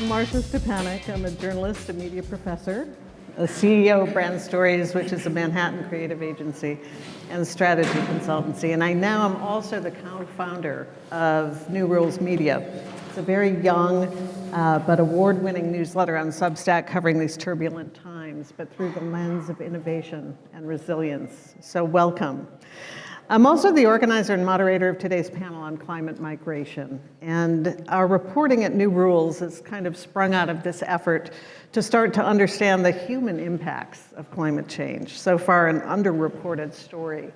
I'm Marcia Stepanek. I'm a journalist, a media professor, a CEO of Brand Stories, which is a Manhattan creative agency and strategy consultancy. And I now am also the co-founder of New Rules Media. It's a very young but award-winning newsletter on Substack covering these turbulent times, but through the lens of innovation and resilience. So welcome. I'm also the organizer and moderator of today's panel on climate migration. And our reporting at New Rules has kind of sprung out of this effort to start to understand the human impacts of climate change. So far, an underreported story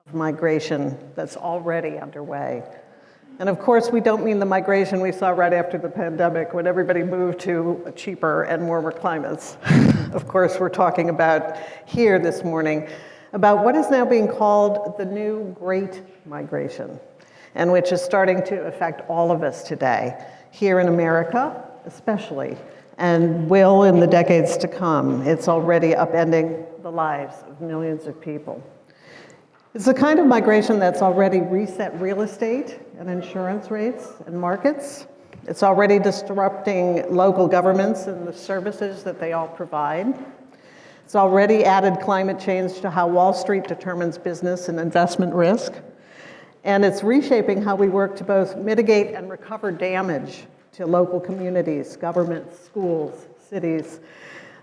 of migration that's already underway. And of course, we don't mean the migration we saw right after the pandemic when everybody moved to cheaper and warmer climates. Of course, we're talking about here this morning about what is now being called the new Great Migration, and which is starting to affect all of us today, here in America especially, and will in the decades to come. It's already upending the lives of millions of people. It's the kind of migration that's already reset real estate and insurance rates and markets. It's already disrupting local governments and the services that they all provide. It's already added climate change to how Wall Street determines business and investment risk. And it's reshaping how we work to both mitigate and recover damage to local communities, governments, schools, cities,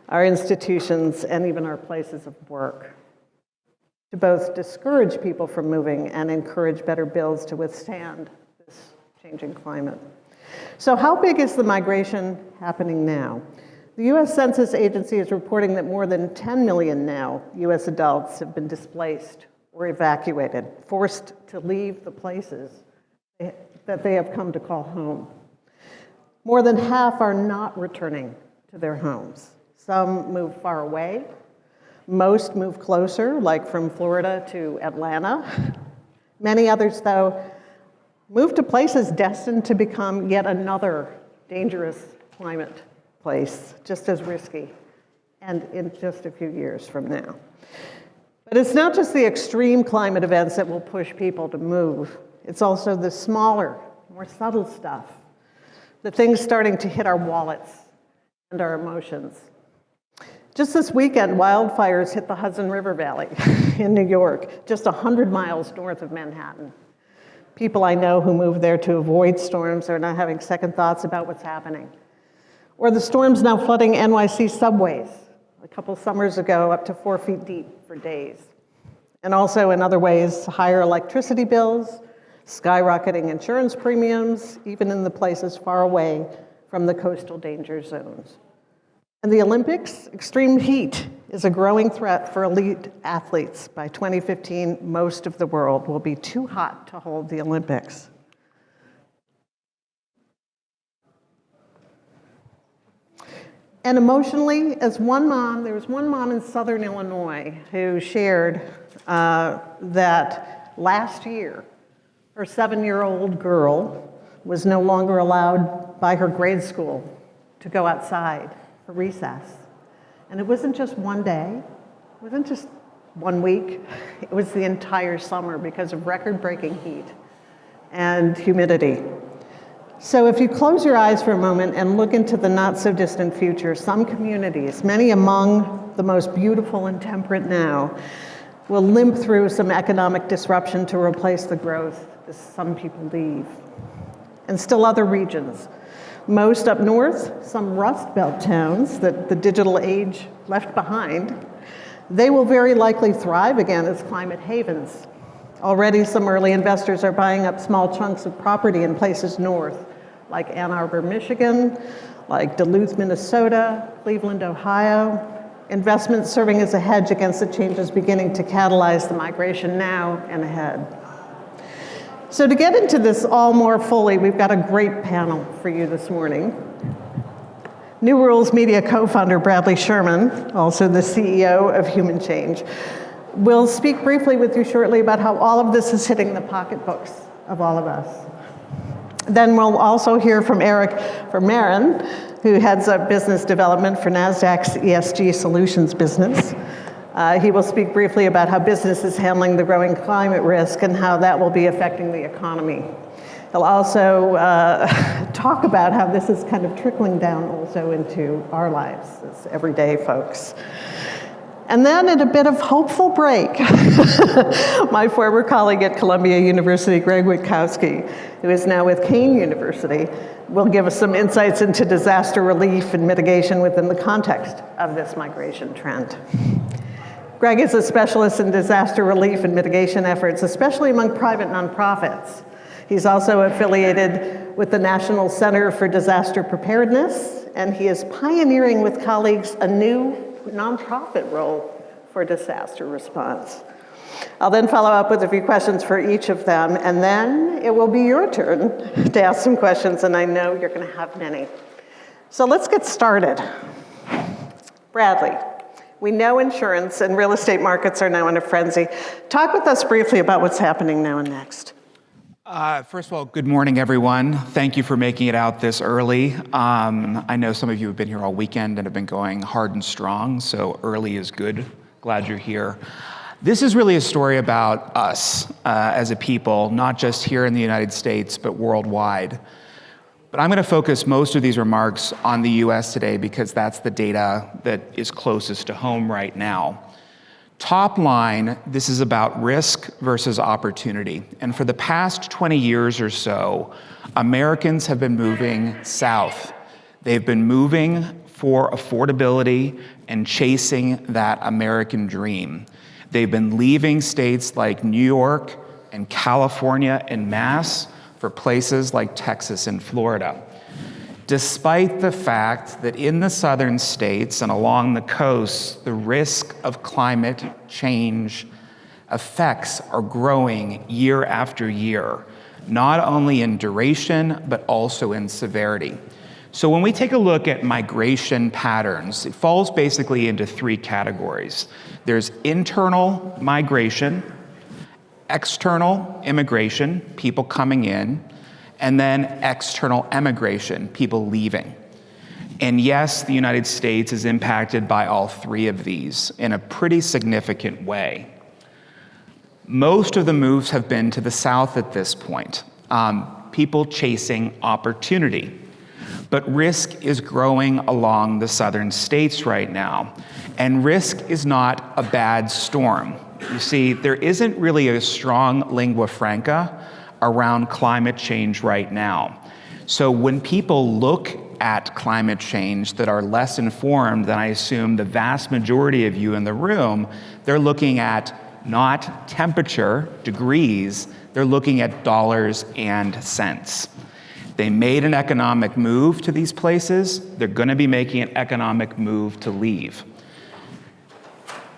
our institutions, and even our places of work, to both discourage people from moving and encourage better builds to withstand this changing climate. So how big is the migration happening now? The U.S. Census Agency is reporting that more than 10 million now U.S. adults have been displaced or evacuated, forced to leave the places that they have come to call home. More than half are not returning to their homes. Some move far away. Most move closer, like from Florida to Atlanta. Many others, though, move to places destined to become yet another dangerous climate place, just as risky, and in just a few years from now. But it's not just the extreme climate events that will push people to move. It's also the smaller, more subtle stuff, the things starting to hit our wallets and our emotions. Just this weekend, wildfires hit the Hudson River Valley in New York, just 100 miles north of Manhattan. People I know who moved there to avoid storms are now having second thoughts about what's happening. Or the storms now flooding NYC subways, a couple summers ago, up to 4 feet deep for days. And also in other ways, higher electricity bills, skyrocketing insurance premiums, even in the places far away from the coastal danger zones. And the Olympics, extreme heat is a growing threat for elite athletes. By 2015, most of the world will be too hot to hold the Olympics. And emotionally, as one mom, there was one mom in Southern Illinois who shared that last year, her 7-year-old girl was no longer allowed by her grade school to go outside for recess. And it wasn't just one day, it wasn't just 1 week, it was the entire summer because of record-breaking heat and humidity. So if you close your eyes for a moment and look into the not-so-distant future, some communities, many among the most beautiful and temperate now, will limp through some economic disruption to replace the growth that some people leave. And still other regions, most up north, some Rust Belt towns that the digital age left behind, they will very likely thrive again as climate havens. Already some early investors are buying up small chunks of property in places north, like Ann Arbor, Michigan, like Duluth, Minnesota, Cleveland, Ohio. Investments serving as a hedge against the changes beginning to catalyze the migration now and ahead. So to get into this all more fully, we've got a great panel for you this morning. New Rules Media co-founder Bradley Schurman, also the CEO of Human Change, will speak briefly with you shortly about how all of this is hitting the pocketbooks of all of us. Then we'll also hear from Eric Vermeiren, who heads up business development for NASDAQ's ESG solutions business. He will speak briefly about how business is handling the growing climate risk and how that will be affecting the economy. He'll also talk about how this is kind of trickling down also into our lives as everyday folks. And then in a bit of hopeful break, my former colleague at Columbia University, Greg Witkowski, who is now with Kean University, will give us some insights into disaster relief and mitigation within the context of this migration trend. Greg is a specialist in disaster relief and mitigation efforts, especially among private nonprofits. He's also affiliated with the National Center for Disaster Preparedness, and he is pioneering with colleagues a new nonprofit role for disaster response. I'll then follow up with a few questions for each of them, and then it will be your turn to ask some questions, and I know you're going to have many. So let's get started. Bradley, we know insurance and real estate markets are now in a frenzy. Talk with us briefly about what's happening now and next. First of all, good morning, everyone. Thank you for making it out this early. I know some of you have been here all weekend and have been going hard and strong, so early is good. Glad you're here. This is really a story about us as a people, not just here in the United States, but worldwide. But I'm going to focus most of these remarks on the US today because that's the data that is closest to home right now. Top line, this is about risk versus opportunity. And for the past 20 years or so, Americans have been moving south. They've been moving for affordability and chasing that American dream. They've been leaving states like New York and California en masse for places like Texas and Florida. Despite the fact that in the southern states and along the coasts, the risk of climate change effects are growing year after year, not only in duration, but also in severity. So when we take a look at migration patterns, it falls basically into three categories. There's internal migration, external immigration, people coming in, and then external emigration, people leaving. And yes, the United States is impacted by all three of these in a pretty significant way. Most of the moves have been to the south at this point, people chasing opportunity. But risk is growing along the southern states right now. And risk is not a bad storm. You see, there isn't really a strong lingua franca around climate change right now. So when people look at climate change that are less informed than I assume the vast majority of you in the room, they're looking at not temperature, degrees, they're looking at dollars and cents. They made an economic move to these places, they're gonna be making an economic move to leave.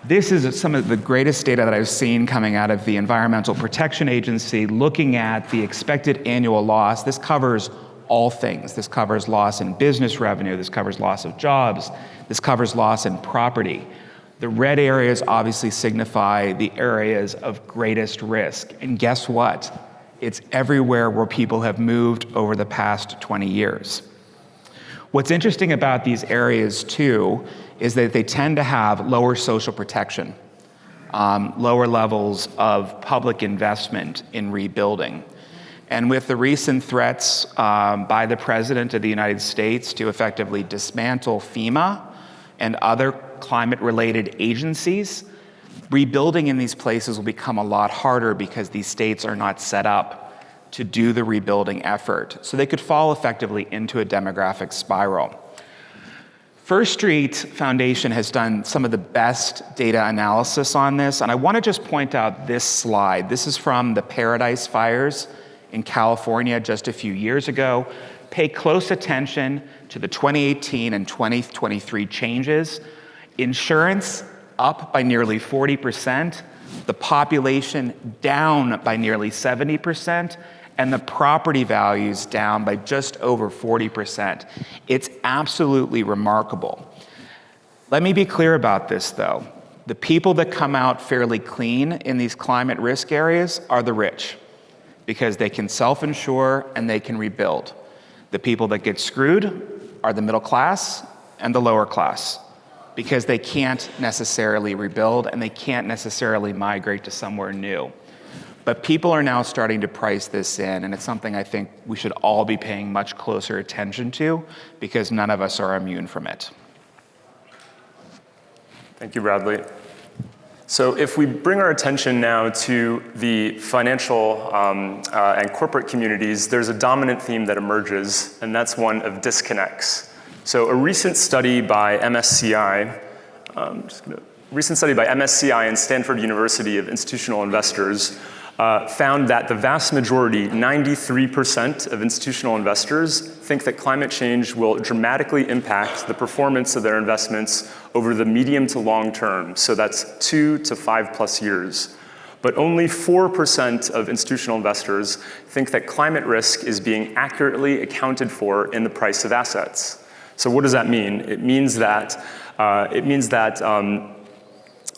This is some of the greatest data that I've seen coming out of the Environmental Protection Agency, looking at the expected annual loss. This covers all things. This covers loss in business revenue, this covers loss of jobs, this covers loss in property. The red areas obviously signify the areas of greatest risk. And guess what? It's everywhere where people have moved over the past 20 years. What's interesting about these areas too is that they tend to have lower social protection, lower levels of public investment in rebuilding. And with the recent threats by the President of the United States to effectively dismantle FEMA and other climate-related agencies, rebuilding in these places will become a lot harder because these states are not set up to do the rebuilding effort. So they could fall effectively into a demographic spiral. First Street Foundation has done some of the best data analysis on this, and I want to just point out this slide. This is from the Paradise Fires in California just a few years ago. Pay close attention to the 2018 and 2023 changes. Insurance up by nearly 40%, the population down by nearly 70%, and the property values down by just over 40%. It's absolutely remarkable. Let me be clear about this though. The people that come out fairly clean in these climate risk areas are the rich because they can self-insure and they can rebuild. The people that get screwed are the middle class and the lower class because they can't necessarily rebuild and they can't necessarily migrate to somewhere new. But people are now starting to price this in, and it's something I think we should all be paying much closer attention to because none of us are immune from it. Thank you, Bradley. So if we bring our attention now to the financial and corporate communities, there's a dominant theme that emerges, and that's one of disconnects. So a recent study by MSCI, and Stanford University of institutional investors found that the vast majority, 93% of institutional investors, think that climate change will dramatically impact the performance of their investments over the medium to long term. So that's 2 to 5+ years. But only 4% of institutional investors think that climate risk is being accurately accounted for in the price of assets. So what does that mean? It means that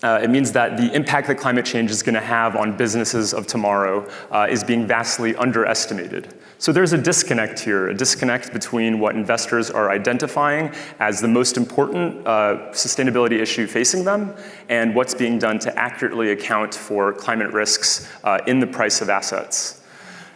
the impact that climate change is going to have on businesses of tomorrow is being vastly underestimated. So there's a disconnect here, a disconnect between what investors are identifying as the most important sustainability issue facing them and what's being done to accurately account for climate risks in the price of assets.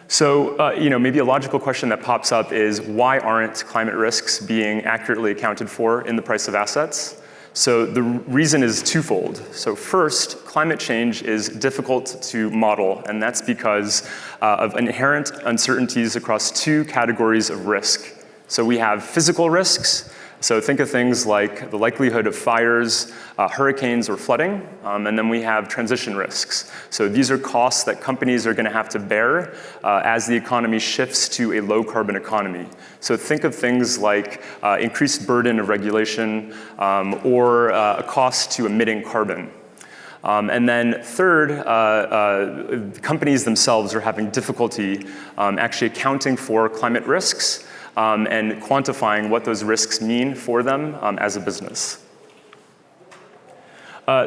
So, maybe a logical question that pops up is why aren't climate risks being accurately accounted for in the price of assets? So the reason is twofold. So first, climate change is difficult to model, and that's because of inherent uncertainties across two categories of risk. So we have physical risks. So think of things like the likelihood of fires, hurricanes, or flooding. And then we have transition risks. So these are costs that companies are going to have to bear as the economy shifts to a low-carbon economy. So think of things like increased burden of regulation or a cost to emitting carbon. And then third, companies themselves are having difficulty actually accounting for climate risks and quantifying what those risks mean for them as a business.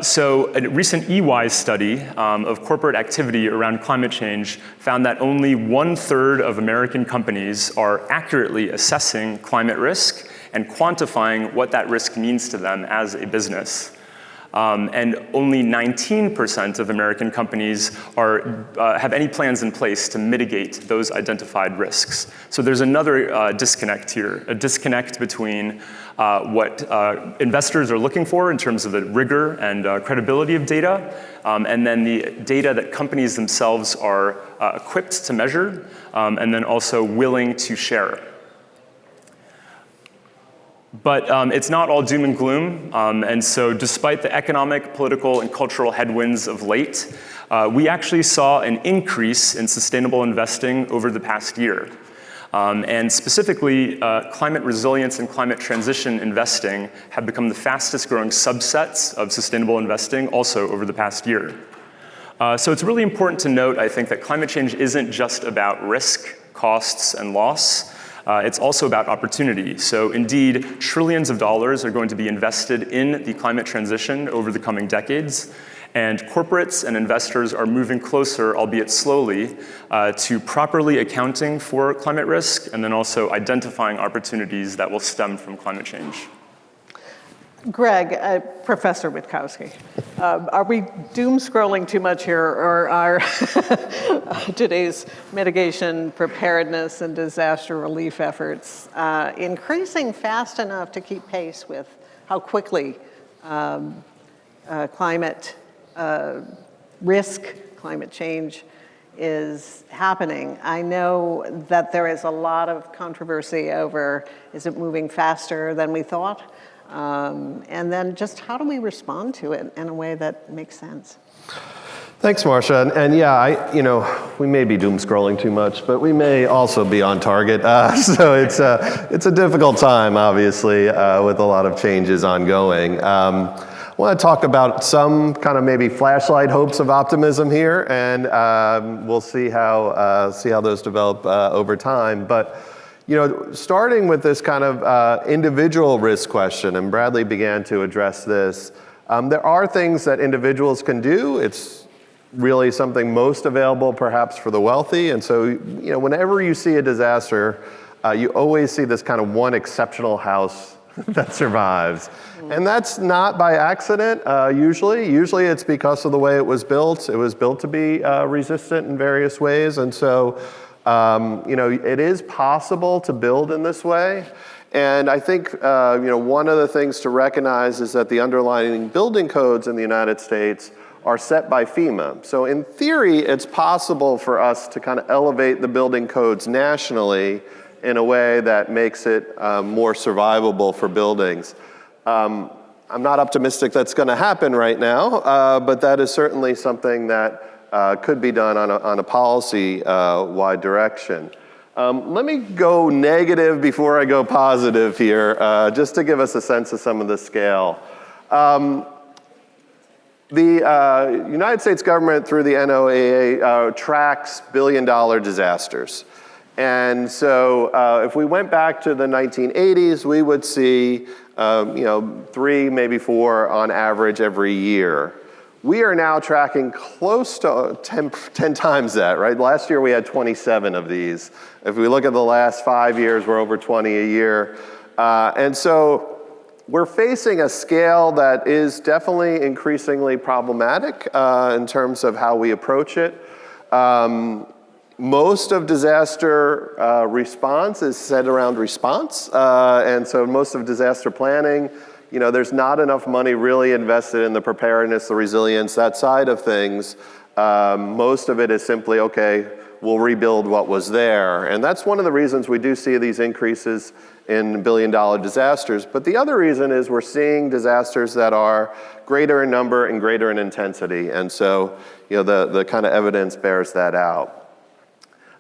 So a recent EY study of corporate activity around climate change found that only 1/3 of American companies are accurately assessing climate risk and quantifying what that risk means to them as a business. And only 19% of American companies have any plans in place to mitigate those identified risks. So there's another disconnect here, a disconnect between what investors are looking for in terms of the rigor and credibility of data, and then the data that companies themselves are equipped to measure, and then also willing to share. But it's not all doom and gloom, and so despite the economic, political, and cultural headwinds of late, we actually saw an increase in sustainable investing over the past year. And specifically, climate resilience and climate transition investing have become the fastest growing subsets of sustainable investing also over the past year. So it's really important to note, I think, that climate change isn't just about risk, costs, and loss. It's also about opportunity. So indeed, trillions of dollars are going to be invested in the climate transition over the coming decades. And corporates and investors are moving closer, albeit slowly, to properly accounting for climate risk and then also identifying opportunities that will stem from climate change. Greg, Professor Witkowski, are we doom scrolling too much here, or are today's mitigation, preparedness, and disaster relief efforts increasing fast enough to keep pace with how quickly climate risk, climate change is happening? I know that there is a lot of controversy over, is it moving faster than we thought? And then just how do we respond to it in a way that makes sense? Thanks, Marcia. And yeah, we may be doom scrolling too much, but we may also be on target. So it's a difficult time, obviously, with a lot of changes ongoing. I want to talk about some kind of maybe flashlight hopes of optimism here, and we'll see how those develop over time. But starting with this kind of individual risk question, and Bradley began to address this, there are things that individuals can do. It's really something most available perhaps for the wealthy. And so, whenever you see a disaster, you always see this kind of one exceptional that survives. And that's not by accident, usually. Usually it's because of the way it was built. It was built to be resistant in various ways. And so, it is possible to build in this way. And I think, one of the things to recognize is that the underlying building codes in the United States are set by FEMA. So in theory, it's possible for us to kind of elevate the building codes nationally in a way that makes it more survivable for buildings. I'm not optimistic that's going to happen right now, but that is certainly something that could be done on a policy-wide direction. Let me go negative before I go positive here, just to give us a sense of some of the scale. The United States government, through the NOAA, tracks billion-dollar disasters. And so if we went back to the 1980s, we would see 3, maybe 4 on average every year. We are now tracking close to 10 times that, right? Last year we had 27 of these. If we look at the last 5 years, we're over 20 a year. And so we're facing a scale that is definitely increasingly problematic in terms of how we approach it. Most of disaster response is set around response. And so most of disaster planning, there's not enough money really invested in the preparedness, the resilience, that side of things. Most of it is simply, okay, we'll rebuild what was there. And that's one of the reasons we do see these increases in billion-dollar disasters. But the other reason is we're seeing disasters that are greater in number and greater in intensity. And so, the kind of evidence bears that out.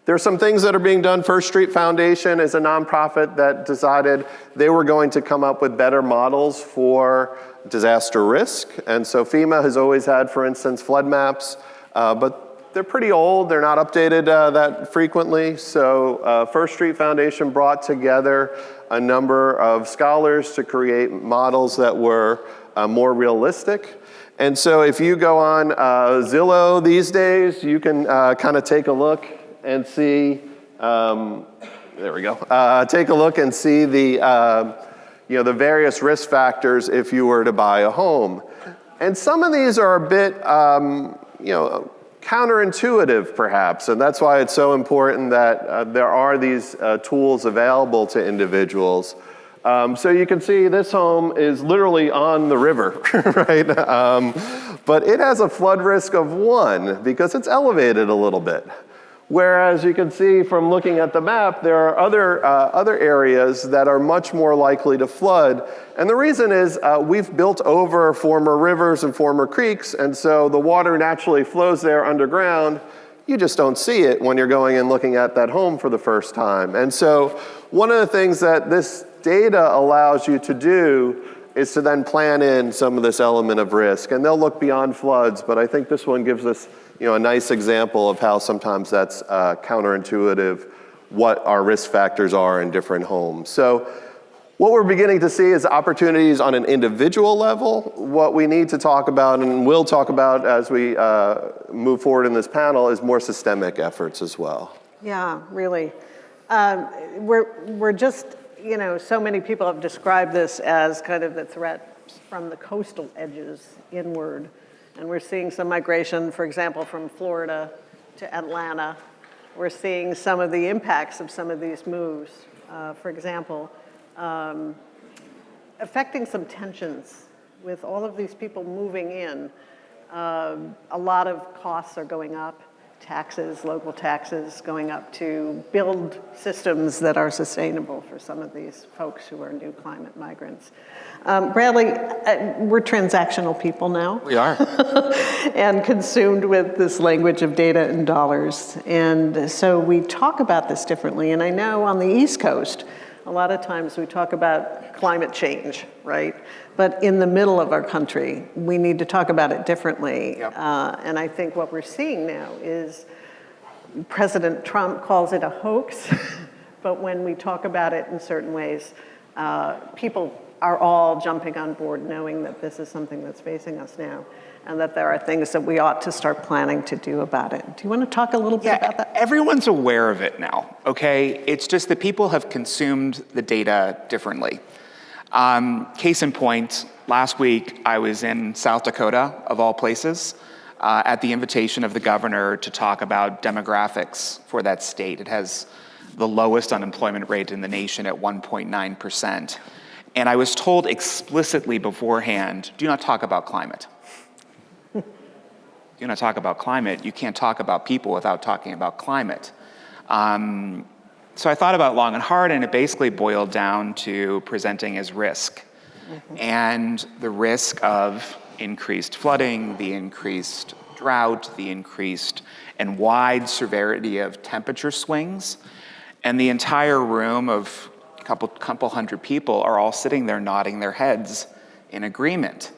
There are some things that are being done. First Street Foundation is a nonprofit that decided they were going to come up with better models for disaster risk. And so FEMA has always had, for instance, flood maps, but they're pretty old. They're not updated that frequently. So First Street Foundation brought together a number of scholars to create models that were more realistic. And so if you go on Zillow these days, you can kind of take a look and see, there we go. Take a look and see the various risk factors if you were to buy a home. And some of these are a bit, counterintuitive perhaps, and that's why it's so important that there are these tools available to individuals. So you can see this home is literally on the river, right? But it has a flood risk of 1 because it's elevated a little bit. Whereas you can see from looking at the map, there are other areas that are much more likely to flood. And the reason is we've built over former rivers and former creeks, and so the water naturally flows there underground. You just don't see it when you're going and looking at that home for the first time. And so one of the things that this data allows you to do is to then plan in some of this element of risk. And they'll look beyond floods, but I think this one gives us a nice example of how sometimes that's counterintuitive, what our risk factors are in different homes. So what we're beginning to see is opportunities on an individual level. What we need to talk about, and will talk about as we move forward in this panel, is more systemic efforts as well. Yeah, really. We're just, so many people have described this as kind of the threat from the coastal edges inward. And we're seeing some migration, for example, from Florida to Atlanta. We're seeing some of the impacts of some of these moves. For example, affecting some tensions with all of these people moving in. A lot of costs are going up, taxes, local taxes going up to build systems that are sustainable for some of these folks who are new climate migrants. Bradley, we're transactional people now. We are. And consumed with this language of data and dollars. And so we talk about this differently. And I know on the East Coast, a lot of times we talk about climate change, right? But in the middle of our country, we need to talk about it differently. Yep. And I think what we're seeing now is President Trump calls it a hoax, but when we talk about it in certain ways, people are all jumping on board knowing that this is something that's facing us now and that there are things that we ought to start planning to do about it. Do you want to talk a little bit about that? Everyone's aware of it now, okay? It's just that people have consumed the data differently. Case in point, last week I was in South Dakota, of all places, at the invitation of the governor to talk about demographics for that state. It has the lowest unemployment rate in the nation at 1.9%. And I was told explicitly beforehand, do not talk about climate. Do not talk about climate. You can't talk about people without talking about climate. So I thought about it long and hard, and it basically boiled down to presenting as risk. And the risk of increased flooding, the increased drought, the increased and wide severity of temperature swings. And the entire room of a couple hundred people are all sitting there nodding their heads in agreement.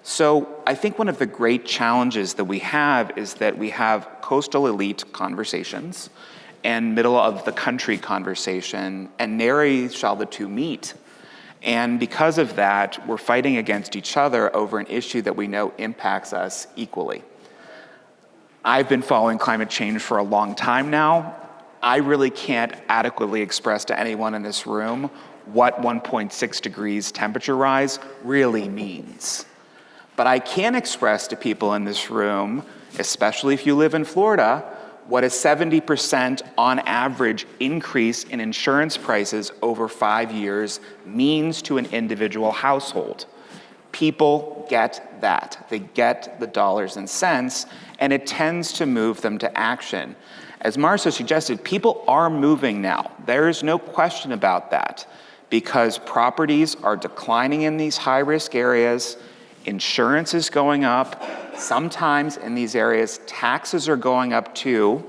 So I think one of the great challenges that we have is that we have coastal elite conversations and middle of the country conversation, and nary shall the two meet. And because of that, we're fighting against each other over an issue that we know impacts us equally. I've been following climate change for a long time now. I really can't adequately express to anyone in this room what 1.6 degrees temperature rise really means. But I can express to people in this room, especially if you live in Florida, what a 70% on average increase in insurance prices over 5 years means to an individual household. People get that. They get the dollars and cents, and it tends to move them to action. As Marcia suggested, people are moving now. There is no question about that, because properties are declining in these high-risk areas, insurance is going up, sometimes in these areas taxes are going up too,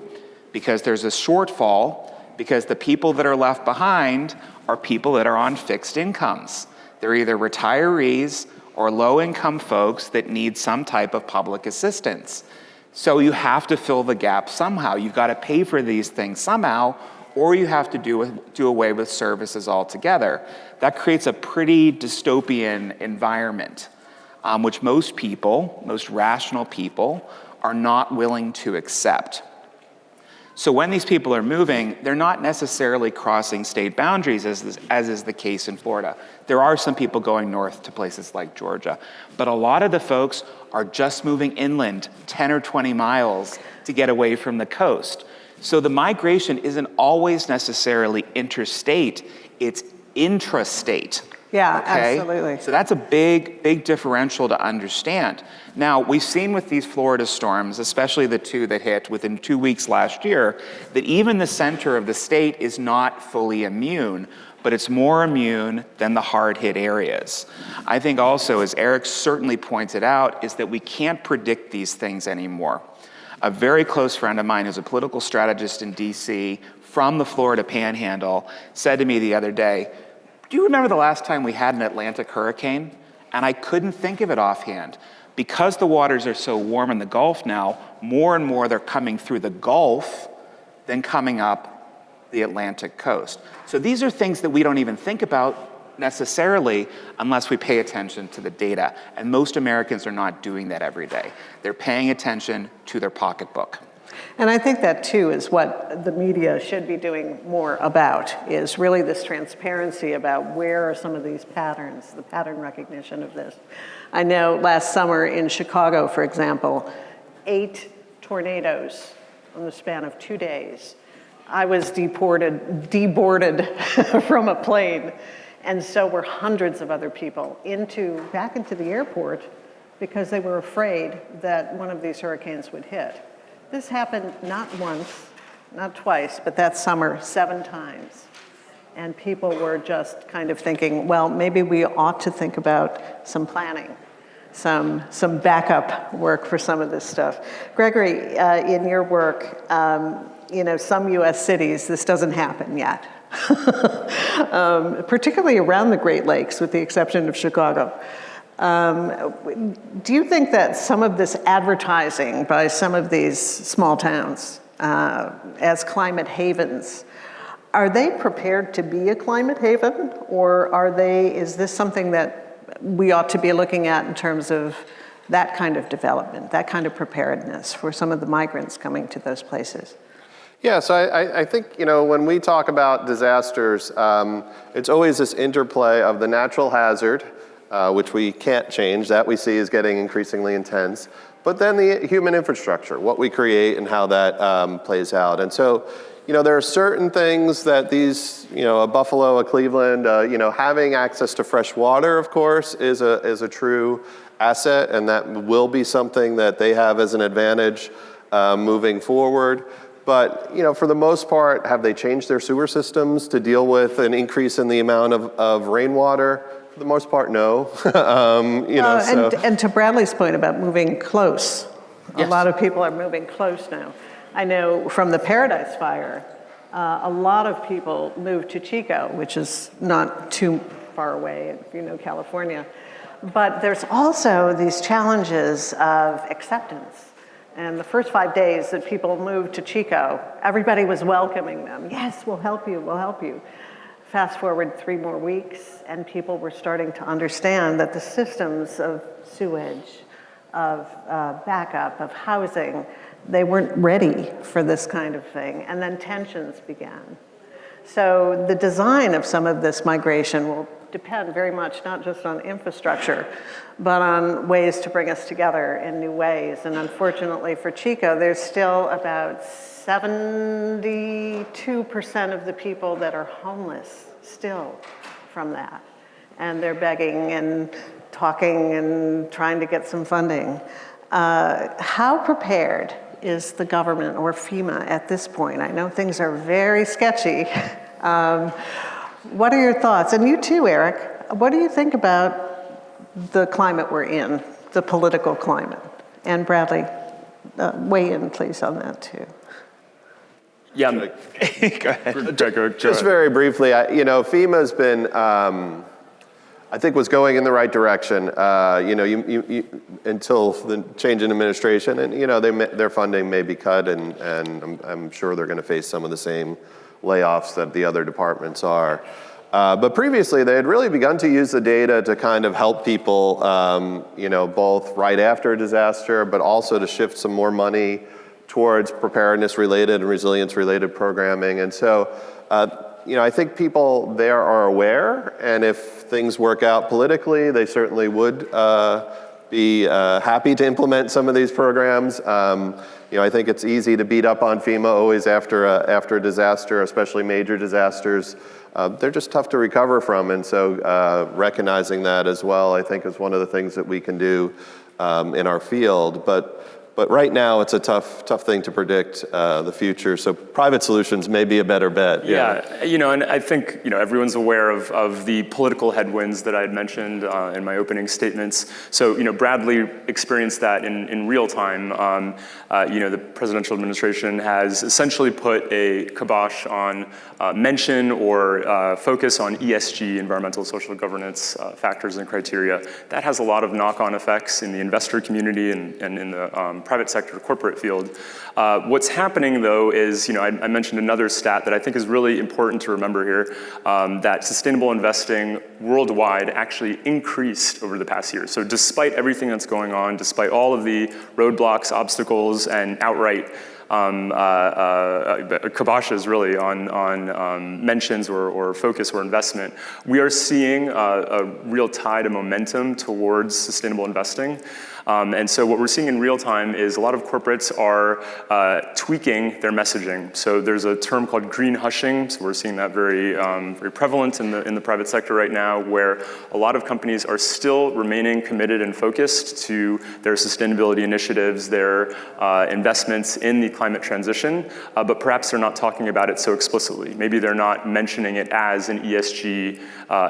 because there's a shortfall, because the people that are left behind are people that are on fixed incomes. They're either retirees or low-income folks that need some type of public assistance. So you have to fill the gap somehow. You've got to pay for these things somehow, or you have to do away with services altogether. That creates a pretty dystopian environment, which most people, most rational people, are not willing to accept. So when these people are moving, they're not necessarily crossing state boundaries, as is the case in Florida. There are some people going north to places like Georgia, but a lot of the folks are just moving inland 10 or 20 miles to get away from the coast. So the migration isn't always necessarily interstate, it's intrastate. Yeah, Okay? absolutely. So that's a big differential to understand. Now, we've seen with these Florida storms, especially the two that hit within 2 weeks last year, that even the center of the state is not fully immune, but it's more immune than the hard-hit areas. I think also, as Eric certainly pointed out, is that we can't predict these things anymore. A very close friend of mine who's a political strategist in DC from the Florida Panhandle said to me the other day, "Do you remember the last time we had an Atlantic hurricane?" And I couldn't think of it offhand. Because the waters are so warm in the Gulf now, more and more they're coming through the Gulf than coming up the Atlantic coast. So these are things that we don't even think about necessarily unless we pay attention to the data. And most Americans are not doing that every day. They're paying attention to their pocketbook. And I think that, too, is what the media should be doing more about, is really this transparency about where are some of these patterns, the pattern recognition of this. I know last summer in Chicago, for example, 8 tornadoes in the span of 2 days. I was deboarded from a plane, and so were hundreds of other people back into the airport because they were afraid that one of these hurricanes would hit. This happened not once, not twice, but that summer 7 times. And people were just kind of thinking, well, maybe we ought to think about some planning, some backup work for some of this stuff. Gregory, in your work, some US cities, this doesn't happen yet. Particularly around the Great Lakes, with the exception of Chicago. Do you think that some of this advertising by some of these small towns as climate havens, are they prepared to be a climate haven, or is this something that we ought to be looking at in terms of that kind of development, that kind of preparedness for some of the migrants coming to those places? Yeah, so I think, when we talk about disasters, it's always this interplay of the natural hazard, which we can't change, that we see is getting increasingly intense, but then the human infrastructure, what we create and how that plays out. And so, there are certain things that these, a Buffalo, a Cleveland, having access to fresh water, of course, is a true asset, and that will be something that they have as an advantage moving forward. But, for the most part, have they changed their sewer systems to deal with an increase in the amount of rainwater? For the most part, no. And to Bradley's point about moving close, Yes. a lot of people are moving close now. I know from the Paradise Fire, a lot of people moved to Chico, which is not too far away, if you know California. But there's also these challenges of acceptance. And the first 5 days that people moved to Chico, everybody was welcoming them. Yes, we'll help you, we'll help you. Fast forward 3 more weeks, and people were starting to understand that the systems of sewage, of backup, of housing, they weren't ready for this kind of thing. And then tensions began. So the design of some of this migration will depend very much not just on infrastructure, but on ways to bring us together in new ways. And unfortunately for Chico, there's still about 72% of the people that are homeless still from that. And they're begging and talking and trying to get some funding. How prepared is the government or FEMA at this point? I know things are very sketchy. What are your thoughts? And you too, Eric, what do you think about the climate we're in, the political climate? And Bradley, weigh in please on that too. Yeah, Go ahead. Just very briefly, FEMA's been, I think, was going in the right direction, until the change in administration, and their funding may be cut, and I'm sure they're going to face some of the same layoffs that the other departments are. But previously, they had really begun to use the data to kind of help people, both right after a disaster, but also to shift some more money towards preparedness-related and resilience-related programming. And so, I think people there are aware, and if things work out politically, they certainly would be happy to implement some of these programs. I think it's easy to beat up on FEMA always after a disaster, especially major disasters. They're just tough to recover from, and so recognizing that as well, I think, is one of the things that we can do in our field. But right now, it's a tough thing to predict the future. So private solutions may be a better bet. Yeah, and I think everyone's aware of the political headwinds that I had mentioned in my opening statements. So Bradley experienced that in real time. The presidential administration has essentially put a kibosh on mention or focus on ESG, environmental social governance factors and criteria. That has a lot of knock-on effects in the investor community and in the private sector corporate field. What's happening though is, I mentioned another stat that I think is really important to remember here, that sustainable investing worldwide actually increased over the past year. So despite everything that's going on, despite all of the roadblocks, obstacles, and outright kiboshes really on mentions or focus or investment, we are seeing a real tide of momentum towards sustainable investing. And so what we're seeing in real time is a lot of corporates are tweaking their messaging. So there's a term called green hushing. So we're seeing that very prevalent in the private sector right now, where a lot of companies are still remaining committed and focused to their sustainability initiatives, their investments in the climate transition, but perhaps they're not talking about it so explicitly. Maybe they're not mentioning it as an ESG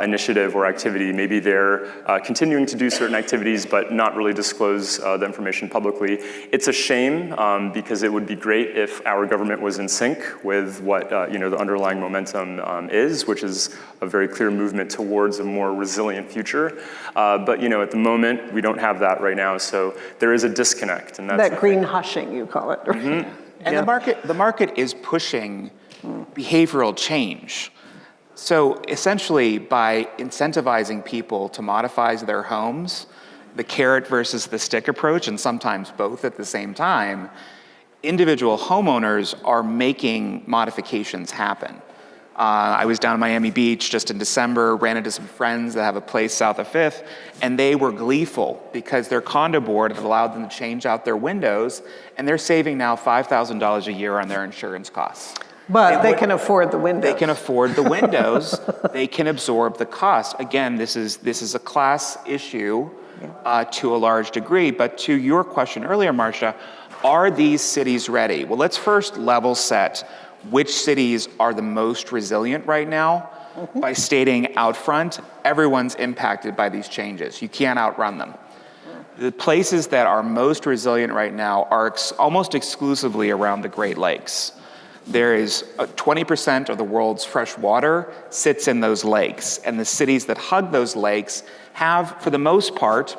initiative or activity. Maybe they're continuing to do certain activities, but not really disclose the information publicly. It's a shame because it would be great if our government was in sync with what the underlying momentum is, which is a very clear movement towards a more resilient future. But at the moment we don't have that right now, so there is a disconnect, and that's that green hushing, you call it. Right? And the market is pushing behavioral change. So essentially, by incentivizing people to modify their homes, the carrot versus the stick approach, and sometimes both at the same time, individual homeowners are making modifications happen. I was down in Miami Beach just in December, ran into some friends that have a place south of 5th, and they were gleeful because their condo board had allowed them to change out their windows, and they're saving now $5,000 a year on their insurance costs. But they can afford the windows. They can afford the windows. They can absorb the cost. Again, this is a class issue to a large degree. But to your question earlier, Marcia, are these cities ready? Well, let's first level set which cities are the most resilient right now by stating out front, everyone's impacted by these changes. You can't outrun them. The places that are most resilient right now are almost exclusively around the Great Lakes. There is 20% of the world's fresh water sits in those lakes, and the cities that hug those lakes have, for the most part,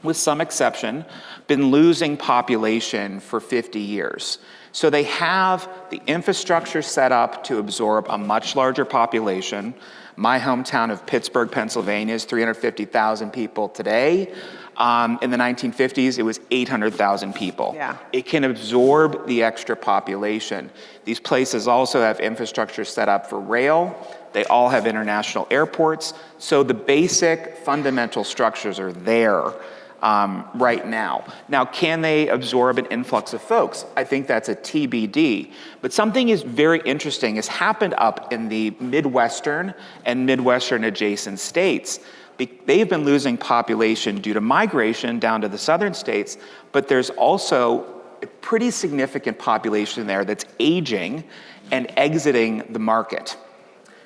with some exception, been losing population for 50 years. So they have the infrastructure set up to absorb a much larger population. My hometown of Pittsburgh, Pennsylvania is 350,000 people today. In the 1950s, it was 800,000 people. Yeah. It can absorb the extra population. These places also have infrastructure set up for rail. They all have international airports. So the basic fundamental structures are there right now. Now, can they absorb an influx of folks? I think that's a TBD. But something is very interesting has happened up in the Midwestern and Midwestern adjacent states. They've been losing population due to migration down to the southern states, but there's also a pretty significant population there that's aging and exiting the market.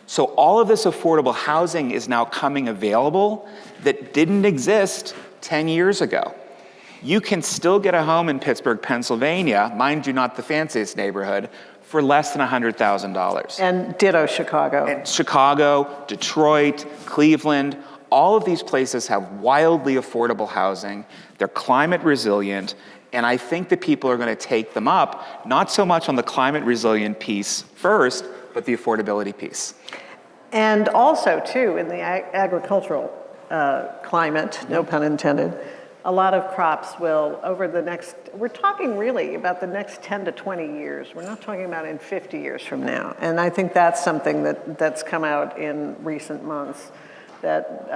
So all of this affordable housing is now coming available that didn't exist 10 years ago. You can still get a home in Pittsburgh, Pennsylvania, mind you, not the fanciest neighborhood, for less than $100,000. And ditto Chicago. And Chicago, Detroit, Cleveland, all of these places have wildly affordable housing. They're climate resilient, and I think that people are going to take them up, not so much on the climate resilient piece first, but the affordability piece. And also, too, in the agricultural climate, no pun intended, a lot of crops will, over the next, we're talking really about the next 10 to 20 years. We're not talking about in 50 years from now. And I think that's something that's come out in recent months, that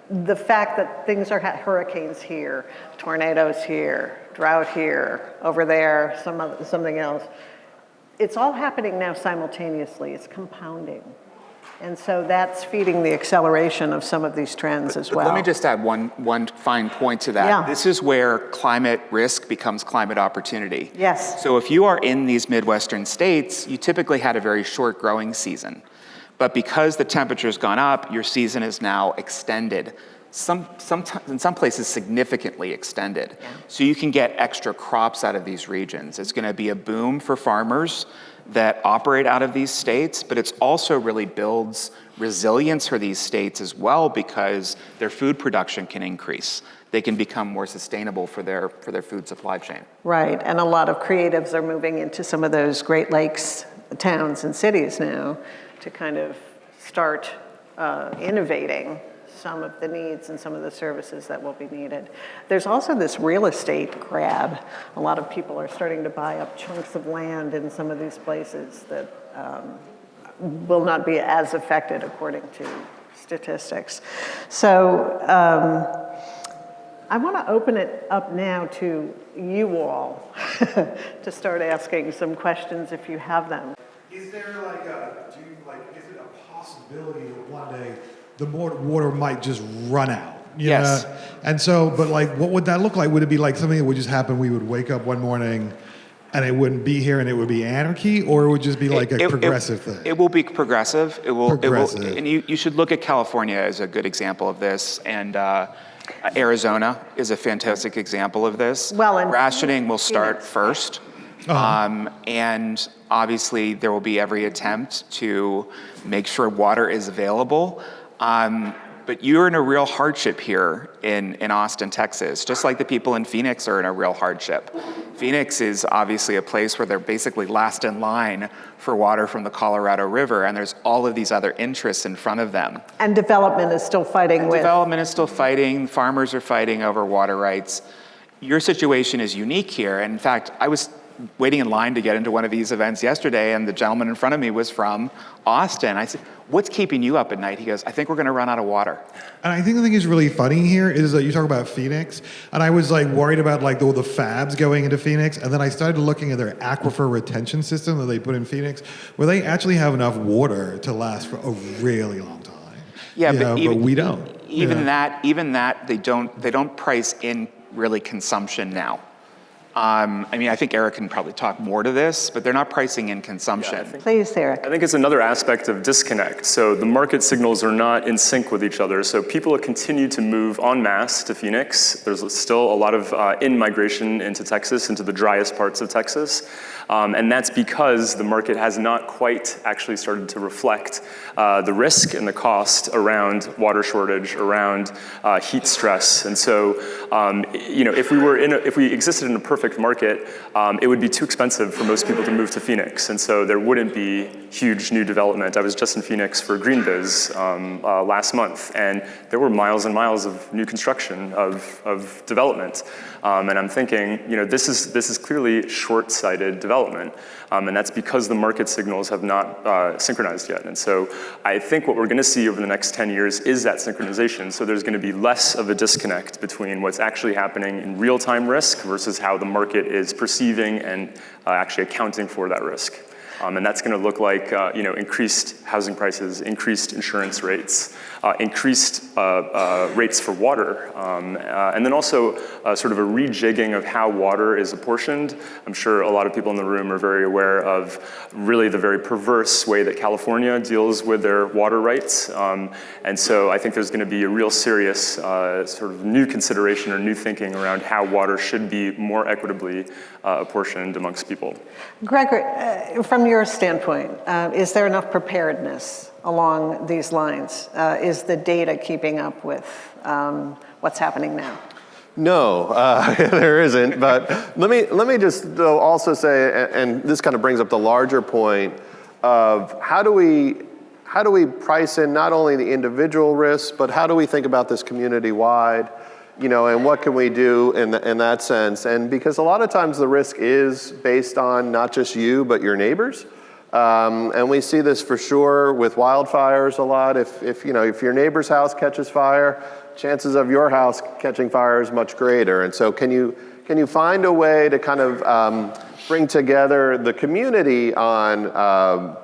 the fact that things are hurricanes here, tornadoes here, drought here, over there, something else, it's all happening now simultaneously. It's compounding. And so that's feeding the acceleration of some of these trends as well. Let me just add one fine point to that. Yeah. This is where climate risk becomes climate opportunity. Yes. So if you are in these Midwestern states, you typically had a very short growing season. But because the temperature's gone up, your season is now extended. In some places, significantly extended. Yeah. So you can get extra crops out of these regions. It's going to be a boom for farmers that operate out of these states, but it's also really builds resilience for these states as well because their food production can increase. They can become more sustainable for their food supply chain. Right, and a lot of creatives are moving into some of those Great Lakes towns and cities now to kind of start innovating some of the needs and some of the services that will be needed. There's also this real estate grab. A lot of people are starting to buy up chunks of land in some of these places that will not be as affected according to statistics. So I want to open it up now to you all to start asking some questions if you have them. Is there is it a possibility that one day the water might just run out? Yes. And so, but what would that look like? Would it be like something that would just happen? We would wake up one morning and it wouldn't be here and it would be anarchy, or it would just be like a progressive thing? It will be progressive. It will, progressive. And you should look at California as a good example of this, and Arizona is a fantastic example of this. Well, and rationing will start first. And obviously there will be every attempt to make sure water is available. But you're in a real hardship here in Austin, Texas, just like the people in Phoenix are in a real hardship. Phoenix is obviously a place where they're basically last in line for water from the Colorado River, and there's all of these other interests in front of them. And development is still fighting with. Development is still fighting. Farmers are fighting over water rights. Your situation is unique here. And in fact, I was waiting in line to get into one of these events yesterday, and the gentleman in front of me was from Austin. I said, "What's keeping you up at night?" He goes, "I think we're going to run out of water." And I think the thing is really funny here is that you talk about Phoenix, and I was like worried about like all the fabs going into Phoenix, and then I started looking at their aquifer retention system that they put in Phoenix, where they actually have enough water to last for a really long time. Yeah, but we don't. Even that, they don't price in really consumption now. I mean, I think Eric can probably talk more to this, but they're not pricing in consumption. Please, Eric. I think it's another aspect of disconnect. So the market signals are not in sync with each other. So people continue to move en masse to Phoenix. There's still a lot of in-migration into Texas, into the driest parts of Texas. And that's because the market has not quite actually started to reflect the risk and the cost around water shortage, around heat stress. And so, if we existed in a perfect market, it would be too expensive for most people to move to Phoenix. And so there wouldn't be huge new development. I was just in Phoenix for GreenBiz last month, and there were miles and miles of new construction of development. And I'm thinking, this is clearly short-sighted development, and that's because the market signals have not synchronized yet. And so I think what we're going to see over the next 10 years is that synchronization. So there's going to be less of a disconnect between what's actually happening in real-time risk versus how the market is perceiving and actually accounting for that risk. And that's going to look like increased housing prices, increased insurance rates, increased rates for water, and then also sort of a rejigging of how water is apportioned. I'm sure a lot of people in the room are very aware of really the very perverse way that California deals with their water rights. And so I think there's going to be a real serious sort of new consideration or new thinking around how water should be more equitably apportioned amongst people. Gregory, from your standpoint, is there enough preparedness along these lines? Is the data keeping up with what's happening now? No, there isn't. But let me just also say, and this kind of brings up the larger point of how do we price in not only the individual risks, but how do we think about this community-wide? And what can we do in that sense? And because a lot of times the risk is based on not just you, but your neighbors. And we see this for sure with wildfires a lot. If your neighbor's house catches fire, chances of your house catching fire is much greater. And so can you find a way to kind of bring together the community on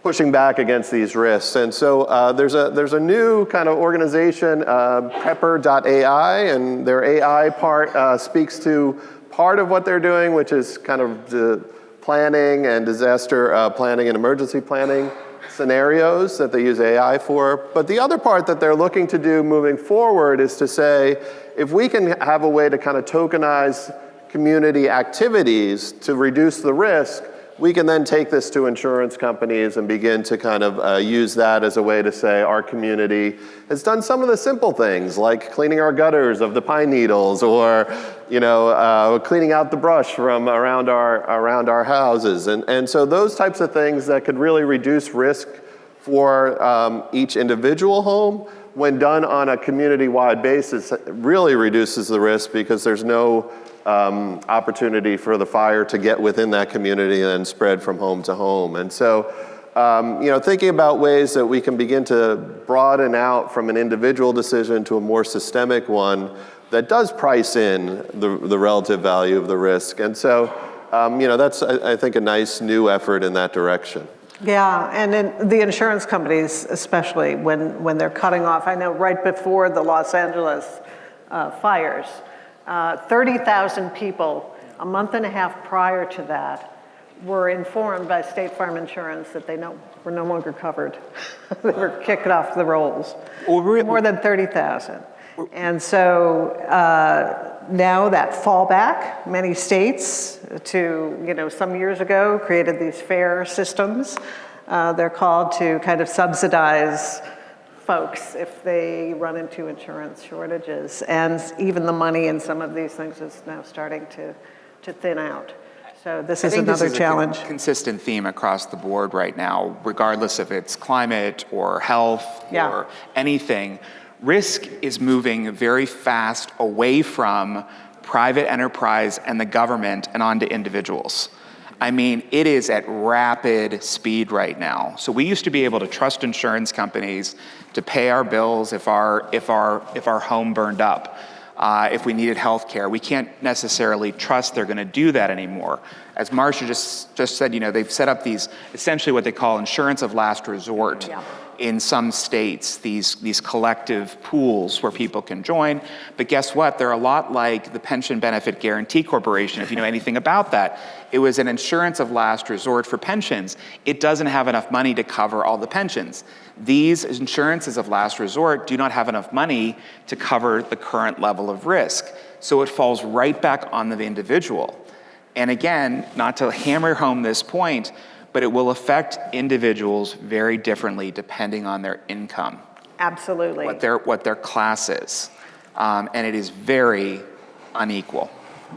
pushing back against these risks? And so there's a new kind of organization, Pepper.ai, and their AI part speaks to part of what they're doing, which is kind of the planning and disaster planning and emergency planning scenarios that they use AI for. But the other part that they're looking to do moving forward is to say, if we can have a way to kind of tokenize community activities to reduce the risk, we can then take this to insurance companies and begin to kind of use that as a way to say our community has done some of the simple things like cleaning our gutters of the pine needles, or cleaning out the brush from around our houses, and so those types of things that could really reduce risk for each individual home, when done on a community-wide basis, really reduces the risk because there's no opportunity for the fire to get within that community and spread from home to home. And so, thinking about ways that we can begin to broaden out from an individual decision to a more systemic one that does price in the relative value of the risk. And so, that's, I think, a nice new effort in that direction. Yeah, and in the insurance companies, especially when they're cutting off, I know right before the Los Angeles fires, 30,000 people a month and a half prior to that were informed by State Farm Insurance that they were no longer covered. They were kicked off the rolls. More than 30,000. And so now that fallback, many states some years ago created these FAIR systems. They're called to kind of subsidize folks if they run into insurance shortages. And even the money in some of these things is now starting to thin out. So this is another challenge. A consistent theme across the board right now, regardless if it's climate or health or anything. Risk is moving very fast away from private enterprise and the government and onto individuals. I mean, it is at rapid speed right now. So we used to be able to trust insurance companies to pay our bills if our home burned up, if we needed health care. We can't necessarily trust they're gonna do that anymore. As Marcia just said, they've set up these, essentially what they call insurance of last resort. Yeah. In some states, these collective pools where people can join. But guess what? They're a lot like the Pension Benefit Guaranty Corporation, if you know anything about that. It was an insurance of last resort for pensions. It doesn't have enough money to cover all the pensions. These insurances of last resort do not have enough money to cover the current level of risk. So it falls right back on the individual. And again, not to hammer home this point, but it will affect individuals very differently depending on their income. Absolutely. What their class is. And it is very unequal.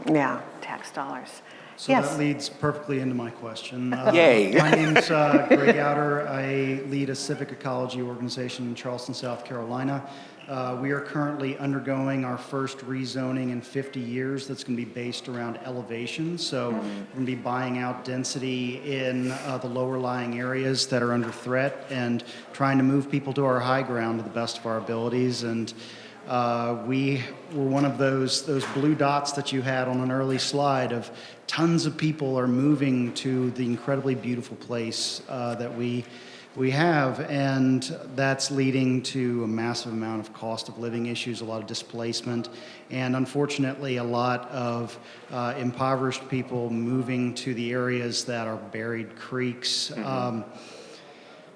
Yeah, tax dollars. So yes. that leads perfectly into my question. Yay. My name's Greg Outer. I lead a civic ecology organization in Charleston, South Carolina. We are currently undergoing our first rezoning in 50 years that's going to be based around elevation. So we're going to be buying out density in the lower lying areas that are under threat and trying to move people to our high ground to the best of our abilities. And we were one of those blue dots that you had on an early slide of tons of people are moving to the incredibly beautiful place that we have, and that's leading to a massive amount of cost of living issues, a lot of displacement, and unfortunately a lot of impoverished people moving to the areas that are buried creeks.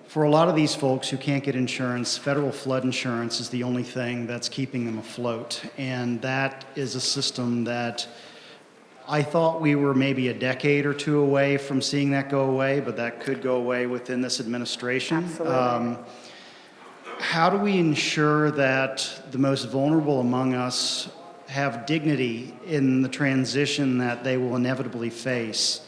For a lot of these folks who can't get insurance, federal flood insurance is the only thing that's keeping them afloat, and that is a system that I thought we were maybe a decade or two away from seeing that go away, but that could go away within this administration. Absolutely. How do we ensure that the most vulnerable among us have dignity in the transition that they will inevitably face?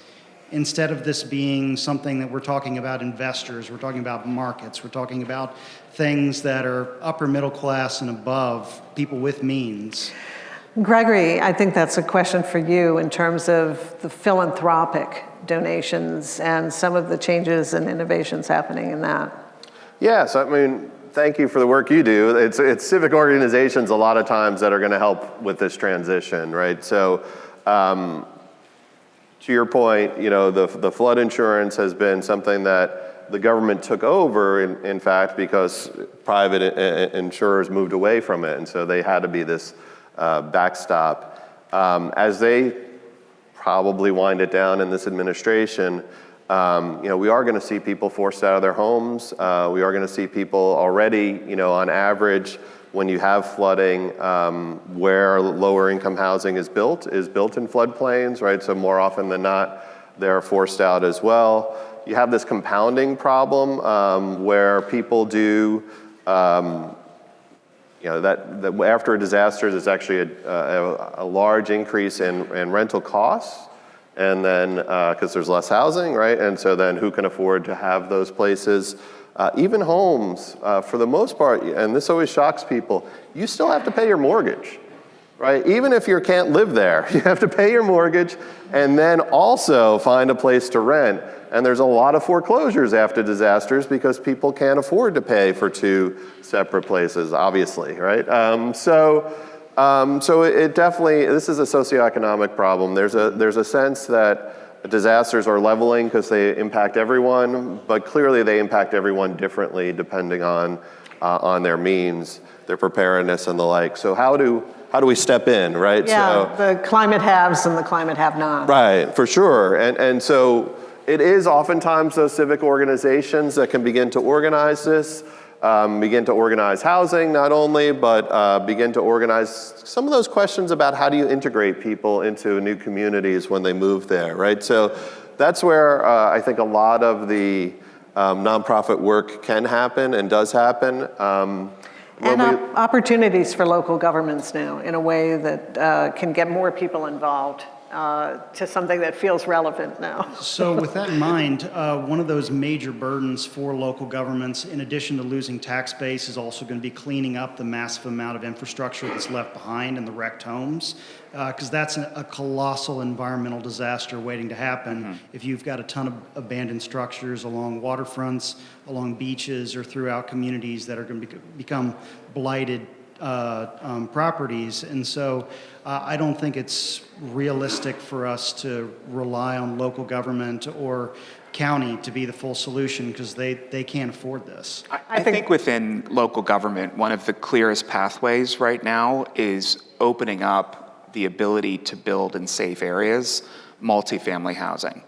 Instead of this being something that we're talking about investors, we're talking about markets, we're talking about things that are upper middle class and above, people with means. Gregory, I think that's a question for you in terms of the philanthropic donations and some of the changes and innovations happening in that. Yes, I mean, thank you for the work you do. It's civic organizations a lot of times that are going to help with this transition, right? So, to your point, the flood insurance has been something that the government took over, in fact, because private insurers moved away from it, and so they had to be this backstop. As they probably wind it down in this administration, we are going to see people forced out of their homes. We are going to see people already, on average, when you have flooding, where lower income housing is built in floodplains, right? So more often than not, they're forced out as well. You have this compounding problem where people do, that after a disaster, there's actually a large increase in rental costs, and then because there's less housing, right? And so then who can afford to have those places? Even homes, for the most part, and this always shocks people, you still have to pay your mortgage, right? Even if you can't live there, you have to pay your mortgage and then also find a place to rent. And there's a lot of foreclosures after disasters because people can't afford to pay for two separate places, obviously, right? So it definitely, this is a socioeconomic problem. There's a sense that disasters are leveling because they impact everyone, but clearly they impact everyone differently depending on their means, their preparedness and the like. So how do we step in, right? Yeah, the climate haves and the climate have-nots. Right, for sure. And so it is oftentimes those civic organizations that can begin to organize this, begin to organize housing not only, but begin to organize some of those questions about how do you integrate people into new communities when they move there, right? So that's where I think a lot of the nonprofit work can happen and does happen. And opportunities for local governments now in a way that can get more people involved to something that feels relevant now. So with that in mind, one of those major burdens for local governments, in addition to losing tax base, is also going to be cleaning up the massive amount of infrastructure that's left behind in the wrecked homes, because that's a colossal environmental disaster waiting to happen if you've got a ton of abandoned structures along waterfronts, along beaches, or throughout communities that are going to become blighted properties. And so I don't think it's realistic for us to rely on local government or county to be the full solution, because they can't afford this. I think within local government, one of the clearest pathways right now is opening up the ability to build in safe areas, multifamily housing.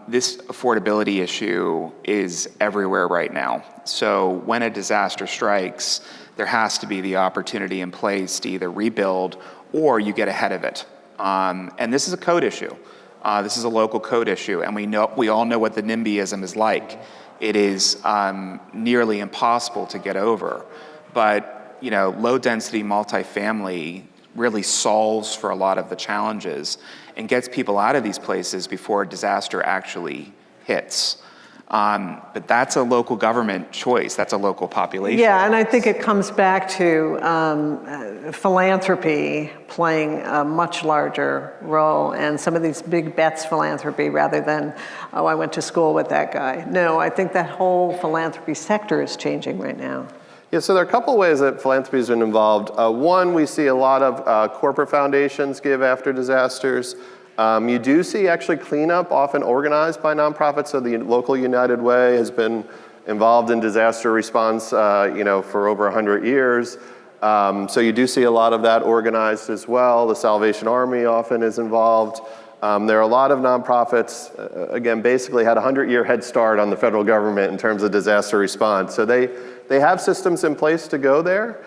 This affordability issue is everywhere right now. So when a disaster strikes, there has to be the opportunity in place to either rebuild or you get ahead of it. And this is a code issue. This is a local code issue, and we all know what the NIMBYism is like. It is nearly impossible to get over. But low density multifamily really solves for a lot of the challenges and gets people out of these places before a disaster actually hits. But that's a local government choice. That's a local population. Yeah, and I think it comes back to philanthropy playing a much larger role, and some of these big bets philanthropy rather than, oh, I went to school with that guy. No, I think that whole philanthropy sector is changing right now. Yeah, so there are a couple ways that philanthropy has been involved. One, we see a lot of corporate foundations give after disasters. You do see actually cleanup often organized by nonprofits. So the local United Way has been involved in disaster response, for over 100 years. So you do see a lot of that organized as well. The Salvation Army often is involved. There are a lot of nonprofits, again, basically had a 100-year head start on the federal government in terms of disaster response. So they have systems in place to go there.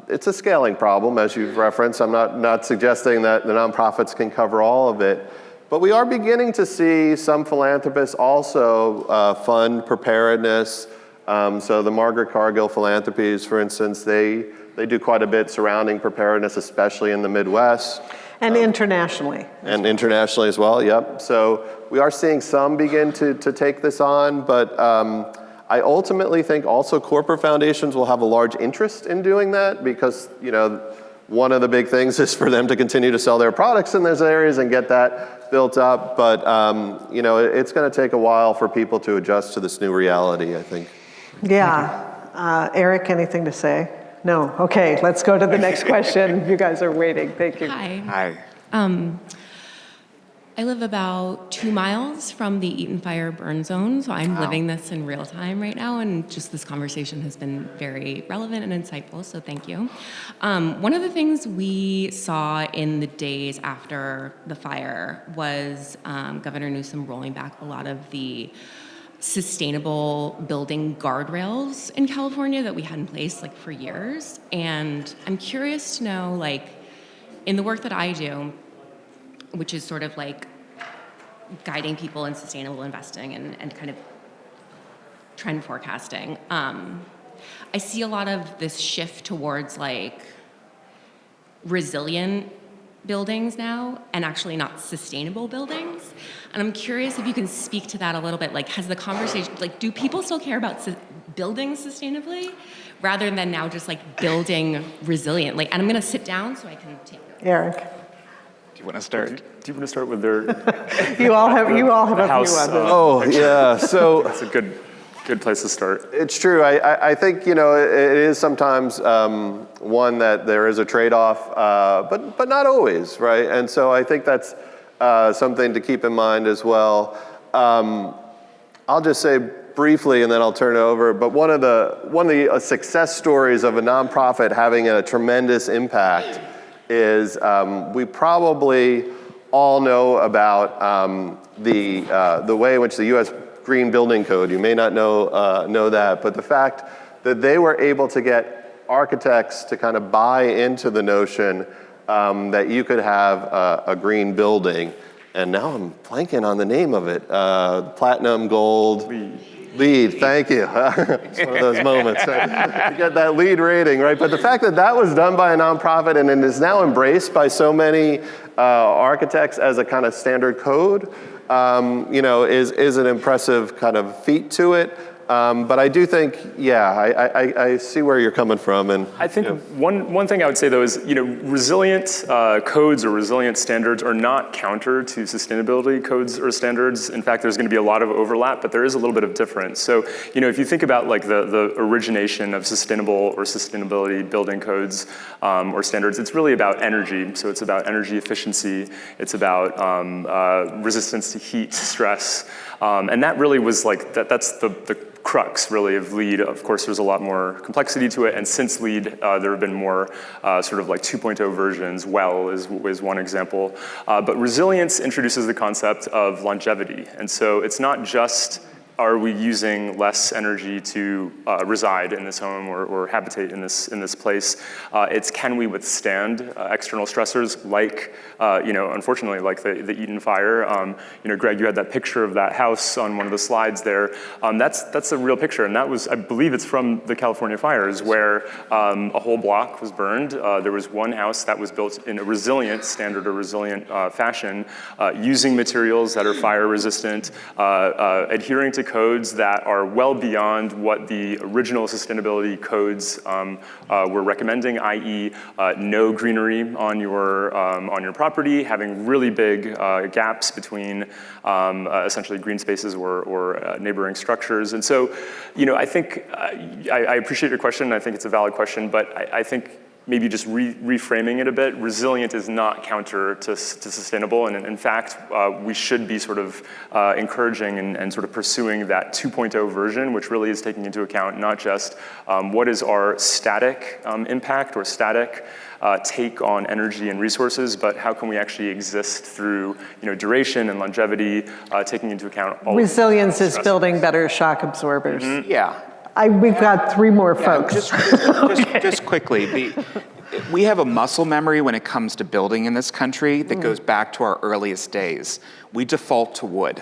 It's a scaling problem, as you've referenced. I'm not suggesting that the nonprofits can cover all of it, but we are beginning to see some philanthropists also fund preparedness. So the Margaret Cargill Philanthropies, for instance, they do quite a bit surrounding preparedness, especially in the Midwest. And internationally. And internationally as well, yep. So we are seeing some begin to take this on, but I ultimately think also corporate foundations will have a large interest in doing that because, one of the big things is for them to continue to sell their products in those areas and get that built up. But, it's going to take a while for people to adjust to this new reality, I think. Yeah. Eric, anything to say? No. Okay, let's go to the next question. You guys are waiting. Thank you. Hi. I live about 2 miles from the Eaton Fire burn zone, so I'm living this in real time right now, and just this conversation has been very relevant and insightful, so thank you. One of the things we saw in the days after the fire was Governor Newsom rolling back a lot of the sustainable building guardrails in California that we had in place for years. And I'm curious to know, in the work that I do, which is sort of guiding people in sustainable investing and kind of trend forecasting, I see a lot of this shift towards resilient buildings now and actually not sustainable buildings. And I'm curious if you can speak to that a little bit. Has the conversation, do people still care about building sustainably rather than now just building resiliently? And I'm gonna sit down so I can take notes. Eric. Do you want to start? Do you want to start with their You all have a view on house? this. Oh, yeah, so That's a good place to start. it's true. I think, it is sometimes one that there is a trade-off, but not always, right? And so I think that's something to keep in mind as well. I'll just say briefly, and then I'll turn it over, but one of the success stories of a nonprofit having a tremendous impact is we probably all know about the way in which the U.S. Green Building Code, you may not know that, but the fact that they were able to get architects to kind of buy into the notion that you could have a green building, and now I'm blanking on the name of it, platinum, gold, LEED, thank you. It's one of those moments. You get that LEED rating, right? But the fact that that was done by a nonprofit and it is now embraced by so many architects as a kind of standard code, is an impressive kind of feat to it. But I do think, I see where you're coming from. And I think one thing I would say though is, resilient codes or resilient standards are not counter to sustainability codes or standards. In fact, there's going to be a lot of overlap, but there is a little bit of difference. So, if you think about like the origination of sustainable or sustainability building codes or standards, it's really about energy. So it's about energy efficiency. It's about resistance to heat, stress. And that really was like, that's the crux really of LEED. Of course, there's a lot more complexity to it, and since LEED, there have been more sort of like 2.0 versions. WELL is one example. But resilience introduces the concept of longevity, and so it's not just are we using less energy to reside in this home or habitate in this place? It's can we withstand external stressors like, unfortunately, like the Eaton fire. Greg, you had that picture of that house on one of the slides there. That's a real picture, and that was, I believe it's from the California fires where a whole block was burned. There was one house that was built in a resilient standard or resilient fashion, using materials that are fire resistant, adhering to codes that are well beyond what the original sustainability codes were recommending, i.e. No greenery on your property, having really big gaps between essentially green spaces or neighboring structures. And so, I think, I appreciate your question, I think it's a valid question, but I think maybe just reframing it a bit, resilient is not counter to sustainable, and in fact, we should be sort of encouraging and sort of pursuing that 2.0 version, which really is taking into account not just what is our static impact or static take on energy and resources, but how can we actually exist through duration and longevity, taking into account all resilience is building better shock absorbers. Mm-hmm. Yeah. We've got 3 more folks. Just quickly, we have a muscle memory when it comes to building in this country that goes back to our earliest days. We default to wood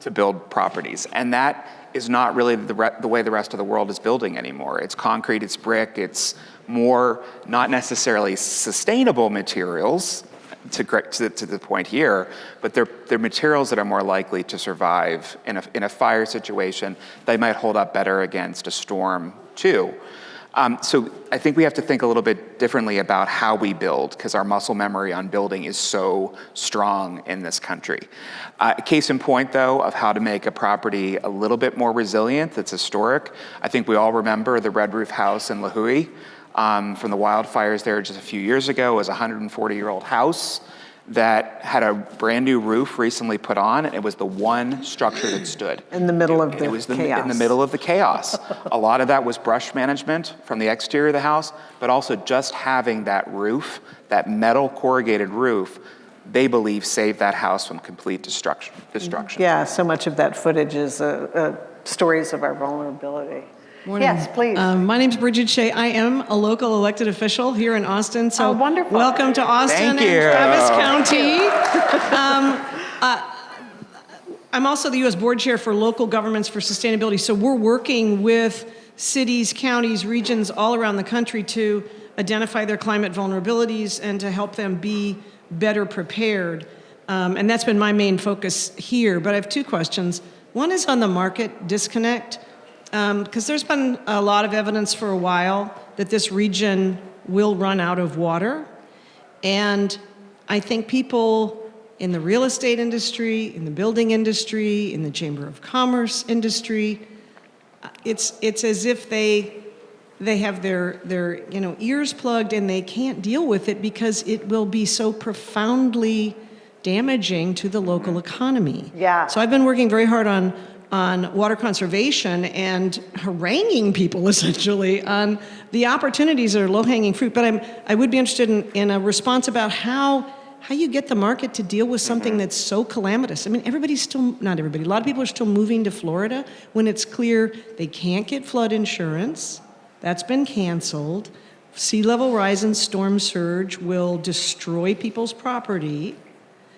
to build properties, and that is not really the way the rest of the world is building anymore. It's concrete, it's brick, it's more not necessarily sustainable materials, to the point here, but they're materials that are more likely to survive in a fire situation. They might hold up better against a storm too. So I think we have to think a little bit differently about how we build, because our muscle memory on building is so strong in this country. Case in point, though, of how to make a property a little bit more resilient that's historic. I think we all remember the red roof house in La Jolla. From the wildfires there just a few years ago. It was a 140-year-old house that had a brand new roof recently put on, and it was the one structure that stood. In the middle of the chaos. In the middle of the chaos. A lot of that was brush management from the exterior of the house, but also just having that roof, that metal corrugated roof, they believe saved that house from complete destruction. Yeah, so much of that footage is stories of our vulnerability. Morning. Yes, please. My name's Bridget Shea. I am a local elected official here in Austin. So wonderful. Welcome to Austin Thank you. and Travis County. I'm also the U.S. Board Chair for Local Governments for Sustainability. So we're working with cities, counties, regions all around the country to identify their climate vulnerabilities and to help them be better prepared. And that's been my main focus here. But I have 2 questions. One is on the market disconnect. Because there's been a lot of evidence for a while that this region will run out of water. And I think people in the real estate industry, in the building industry, in the Chamber of Commerce industry, it's as if they have their ears plugged and they can't deal with it because it will be so profoundly damaging to the local economy. Yeah. So I've been working very hard on water conservation and haranguing people essentially on the opportunities that are low-hanging fruit. But I would be interested in a response about how you get the market to deal with something that's so calamitous. I mean, not everybody, a lot of people are still moving to Florida when it's clear they can't get flood insurance. That's been canceled. Sea level rise and storm surge will destroy people's property.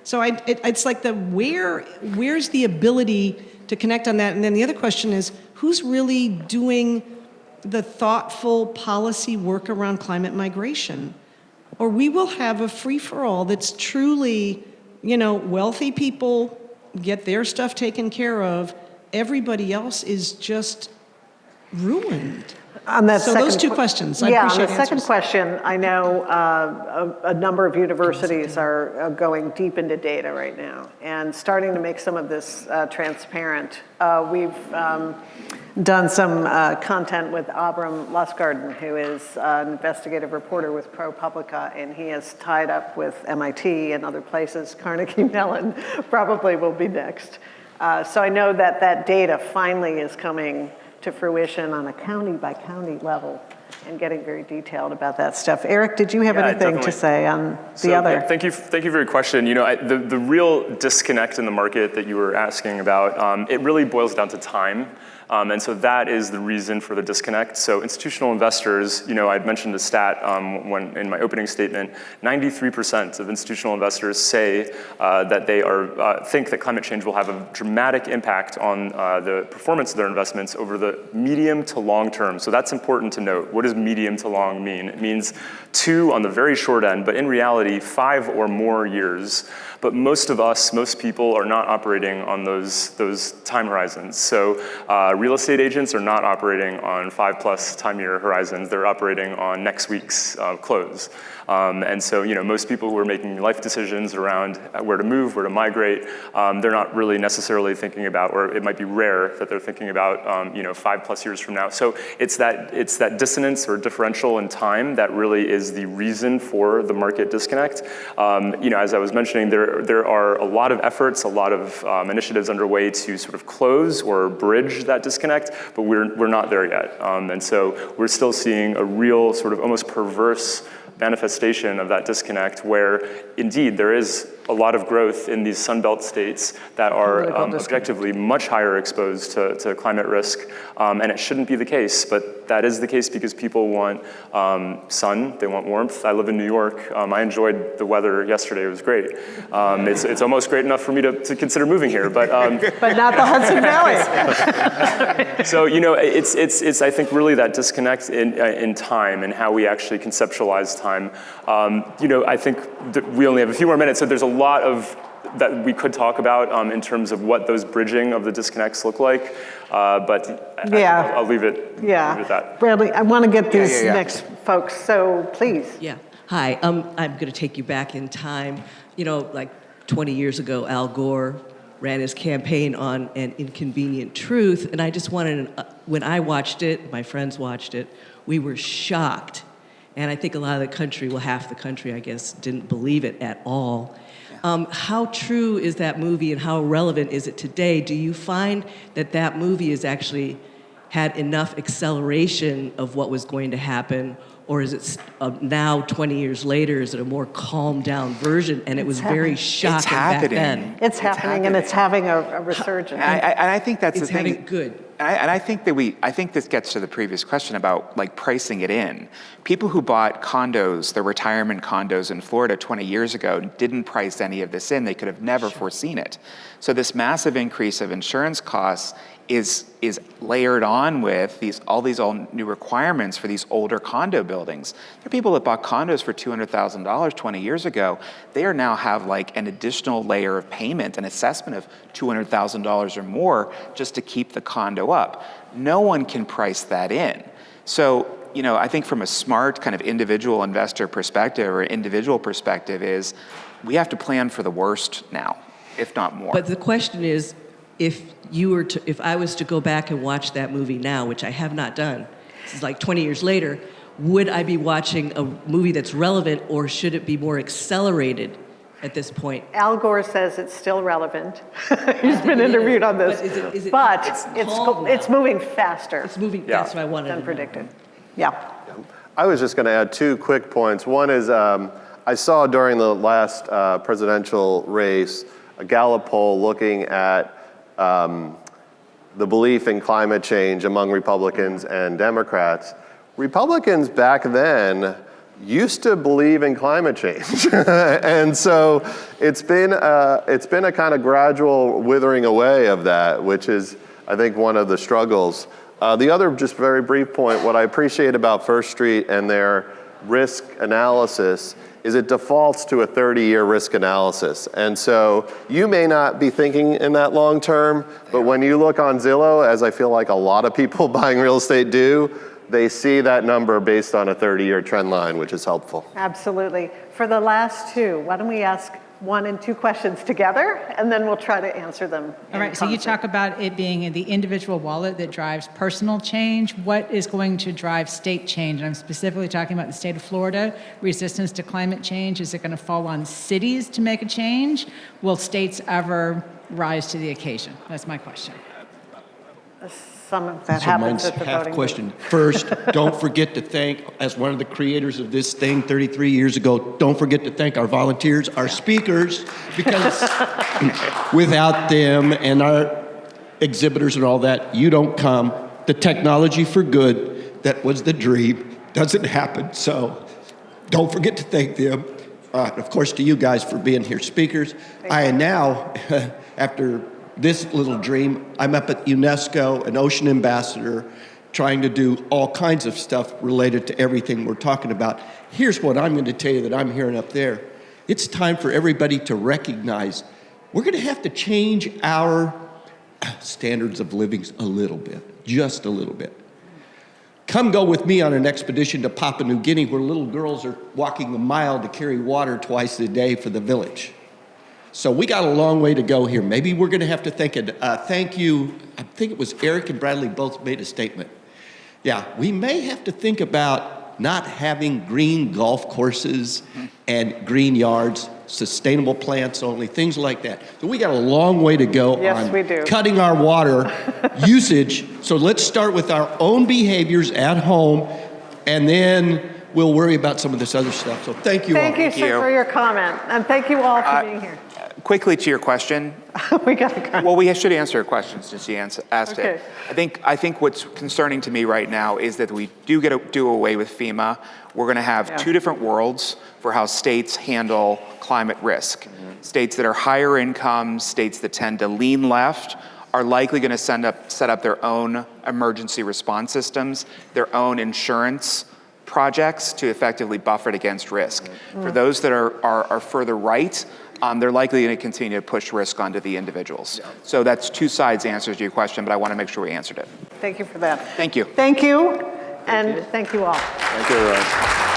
So it's like where's the ability to connect on that? And then the other question is, who's really doing the thoughtful policy work around climate migration? or we will have a free-for-all that's truly, wealthy people get their stuff taken care of. Everybody else is just ruined. On that So second those two questions, I on appreciate the second answers. question, I know a number of universities are going deep into data right now and starting to make some of this transparent. We've done some content with Abram Lustgarten, who is an investigative reporter with ProPublica, and he has tied up with MIT and other places. Carnegie Mellon probably will be next. So I know that that data finally is coming to fruition on a county-by-county level and getting very detailed about that stuff. Eric, did you have anything definitely. to say on the other? Thank you for your question. The real disconnect in the market that you were asking about, it really boils down to time. And so that is the reason for the disconnect. So institutional investors, I'd mentioned a stat when in my opening statement, 93% of institutional investors say that they think that climate change will have a dramatic impact on the performance of their investments over the medium to long term. So that's important to note. What does medium to long mean? It means 2 on the very short end, but in reality, 5 or more years. But most people are not operating on those time horizons. So real estate agents are not operating on 5+ time year horizons. They're operating on next week's close. And so, most people who are making life decisions around where to move, where to migrate, they're not really necessarily thinking about, or it might be rare that they're thinking about, 5+ years from now. So it's that dissonance or differential in time that really is the reason for the market disconnect. As I was mentioning, there are a lot of efforts, a lot of initiatives underway to sort of close or bridge that disconnect, but we're not there yet. And so we're still seeing a real sort of almost perverse manifestation of that disconnect where indeed there is a lot of growth in these Sunbelt states that are objectively much higher exposed to climate risk, and it shouldn't be the case, but that is the case because people want sun, they want warmth. I live in New York. I enjoyed the weather yesterday. It was great. It's almost great enough for me to consider moving here, but But not the Hudson Valley. So it's I think really that disconnect in time and how we actually conceptualize time. I think that we only have a few more minutes, so there's a lot of that we could talk about in terms of what those bridging of the disconnects look like, but I'll leave it at that. Bradley, I want to get these next folks, so please. Yeah. Hi, I'm going to take you back in time. Like 20 years ago, Al Gore ran his campaign on An Inconvenient Truth, and I just wanted, when I watched it, my friends watched it, we were shocked. And I think a lot of the country, well, half the country, I guess, didn't believe it at all. How true is that movie and how relevant is it today? Do you find that movie has actually had enough acceleration of what was going to happen? Or is it now, 20 years later, is it a more calmed down version? And it was very shocking back then. It's happening, and it's having a resurgence. And I think that's It's the thing. having good. And I think I think this gets to the previous question about like pricing it in. People who bought condos, their retirement condos in Florida 20 years ago, didn't price any of this in. They could have never foreseen it. So this massive increase of insurance costs is layered on with all these new requirements for these older condo buildings. There are people that bought condos for $200,000 20 years ago. They now have like an additional layer of payment, an assessment of $200,000 or more just to keep the condo up. No one can price that in. So, I think from a smart kind of individual investor perspective or individual perspective is we have to plan for the worst now, if not more. But the question is, if I was to go back and watch that movie now, which I have not done, this is like 20 years later, would I be watching a movie that's relevant, or should it be more accelerated at this point? Al Gore says it's still relevant. He's been interviewed on this. But it's moving faster. It's moving, that's what I wanted than to predicted. know. Yeah. I was just going to add 2 quick points. One is I saw during the last presidential race a Gallup poll looking at the belief in climate change among Republicans and Democrats. Republicans back then used to believe in climate change. And so it's been a kind of gradual withering away of that, which is, I think, one of the struggles. The other just very brief point, what I appreciate about First Street and their risk analysis is it defaults to a 30-year risk analysis. And so you may not be thinking in that long term, but when you look on Zillow, as I feel like a lot of people buying real estate do, they see that number based on a 30-year trend line, which is helpful. Absolutely. For the last two, why don't we ask 1 and 2 questions together, and then we'll try to answer them. All right, so you talk about it being in the individual wallet that drives personal change. What is going to drive state change? And I'm specifically talking about the state of Florida, resistance to climate change. Is it going to fall on cities to make a change? Will states ever rise to the occasion? That's my question. Some of that So happens mine's at the half voting. question. First, don't forget to thank, as one of the creators of this thing 33 years ago, don't forget to thank our volunteers, our speakers, because without them and our exhibitors and all that, you don't come. The technology for good, that was the dream, doesn't happen. So don't forget to thank them. Of course, to you guys for being here speakers. I am now, after this little dream, I'm up at UNESCO, an ocean ambassador, trying to do all kinds of stuff related to everything we're talking about. Here's what I'm going to tell you that I'm hearing up there. It's time for everybody to recognize we're going to have to change our standards of living a little bit, just a little bit. Come go with me on an expedition to Papua New Guinea where little girls are walking a mile to carry water twice a day for the village. So we got a long way to go here. Maybe we're going to have to thank you. I think it was Eric and Bradley both made a statement. Yeah, we may have to think about not having green golf courses and green yards, sustainable plants only, things like that. So we got a long way to go on cutting our water usage. So let's start with our own behaviors at home, and then we'll worry about some of this other stuff. So thank you all. Thank you, sir, for your comment, and thank you all for being here. Quickly to your question. We got to go. Well, we should answer your question since you asked Okay. it. I think what's concerning to me right now is that we do away with FEMA. We're going to have two different worlds for how states handle climate risk. States that are higher income, states that tend to lean left, are likely going to set up their own emergency response systems, their own insurance projects to effectively buffer it against risk. For those that are further right, they're likely going to continue to push risk onto the individuals. So that's two sides answers to your question, but I want to make sure we answered it. Thank you for that. Thank you. Thank you, and thank you all. Thank you, everyone.